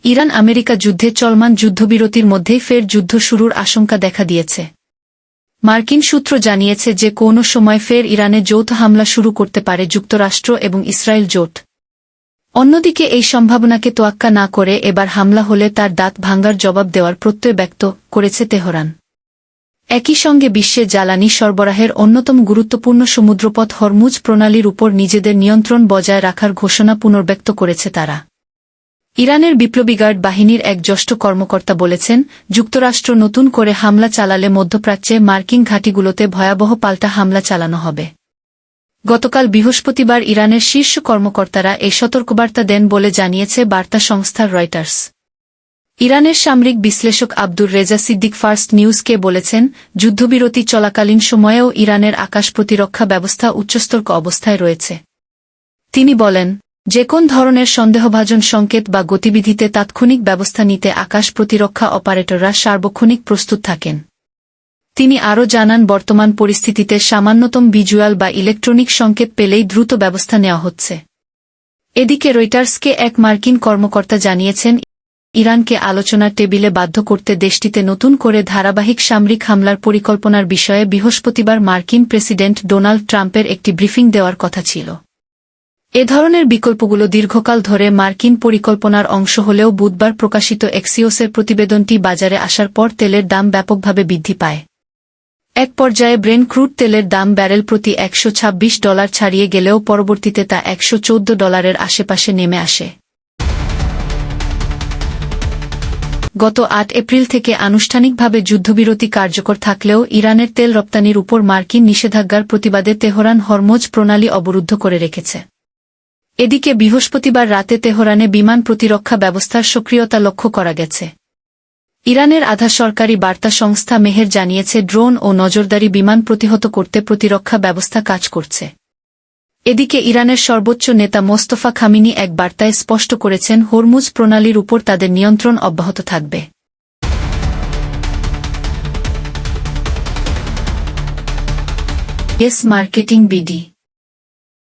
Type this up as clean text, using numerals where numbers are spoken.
Iran America যুদ্ধে চলমান যুদ্ধবিরতির মধ্যেই ফের যুদ্ধ শুরুর আশঙ্কা দেখা দিয়েছে। মার্কিন সূত্র জানিয়েছে যে কোনো সময় ফের ইরানে যৌথ হামলা শুরু করতে পারে যুক্তরাষ্ট্র এবং ইসরায়েল জোট। অন্যদিকে এই সম্ভাবনাকে তোয়াক্কা না করে এবার হামলা হলে তার দাঁত ভাঙ্গার জবাব দেওয়ার প্রত্যয় ব্যক্ত করেছে তেহরান। একই সঙ্গে বিশ্বে জ্বালানি সরবরাহের অন্যতম গুরুত্বপূর্ণ সমুদ্রপথ হরমুজ প্রণালীর উপর নিজেদের নিয়ন্ত্রণ বজায় রাখার ঘোষণা পুনর্ব্যক্ত করেছে তারা। ইরানের বিপ্লবী গার্ড বাহিনীর এক জ্যেষ্ঠ কর্মকর্তা বলেছেন, যুক্তরাষ্ট্র নতুন করে হামলা চালালে মধ্যপ্রাচ্যে মার্কিন ঘাঁটিগুলোতে ভয়াবহ পাল্টা হামলা চালানো হবে। গতকাল বৃহস্পতিবার ইরানের শীর্ষ কর্মকর্তারা এই সতর্কবার্তা দেন বলে জানিয়েছে বার্তা সংস্থা রয়টার্স। ইরানের সামরিক বিশ্লেষক আব্দুর রেজা সিদ্দিক ফার্স্ট নিউজকে বলেছেন, যুদ্ধবিরতি চলাকালীন সময়েও ইরানের আকাশ প্রতিরক্ষা ব্যবস্থা উচ্চস্তর অবস্থায় রয়েছে। তিনি বলেন, যে কোন ধরনের সন্দেহভাজন সংকেত বা গতিবিধিতে তাৎক্ষণিক ব্যবস্থা নিতে আকাশ প্রতিরক্ষা অপারেটররা সার্বক্ষণিক প্রস্তুত থাকেন। তিনি আরও জানান, বর্তমান পরিস্থিতিতে সামান্যতম ভিজুয়াল বা ইলেকট্রনিক সংকেত পেলেই দ্রুত ব্যবস্থা নেওয়া হচ্ছে। এদিকে রয়টার্সকে এক মার্কিন কর্মকর্তা জানিয়েছেন, ইরানকে আলোচনার টেবিলে বাধ্য করতে দেশটিতে নতুন করে ধারাবাহিক সামরিক হামলার পরিকল্পনার বিষয়ে বৃহস্পতিবার মার্কিন প্রেসিডেন্ট ডোনাল্ড ট্রাম্পের একটি ব্রিফিং দেওয়ার কথা ছিল। এ ধরনের বিকল্পগুলো দীর্ঘকাল ধরে মার্কিন পরিকল্পনার অংশ হলেও বুধবার প্রকাশিত এক্সিওসের প্রতিবেদনটি বাজারে আসার পর তেলের দাম ব্যাপকভাবে বৃদ্ধি পায়। এক পর্যায়ে ব্রেন্ট ক্রুড তেলের দাম ব্যারেল প্রতি $126 ছাড়িয়ে গেলেও পরবর্তীতে তা $114 আশেপাশে নেমে আসে। গত 8 এপ্রিল থেকে আনুষ্ঠানিকভাবে যুদ্ধবিরতি কার্যকর থাকলেও ইরানের তেল রপ্তানির উপর মার্কিন নিষেধাজ্ঞার প্রতিবাদে তেহরান হরমুজ প্রণালী অবরুদ্ধ করে রেখেছে। এদিকে বৃহস্পতিবার রাতে তেহরানে বিমান প্রতিরক্ষা ব্যবস্থার সক্রিয়তা লক্ষ্য করা গেছে। ইরানের আধা সরকারি বার্তা সংস্থা মেহের জানিয়েছে, ড্রোন ও নজরদারি বিমান প্রতিহত করতে প্রতিরক্ষা ব্যবস্থা কাজ করছে। এদিকে ইরানের সর্বোচ্চ নেতা মোস্তফা খামিনি এক বার্তায় স্পষ্ট করেছেন, হরমুজ প্রণালীর উপর তাদের নিয়ন্ত্রণ অব্যাহত থাকবে। Yes marketing BD.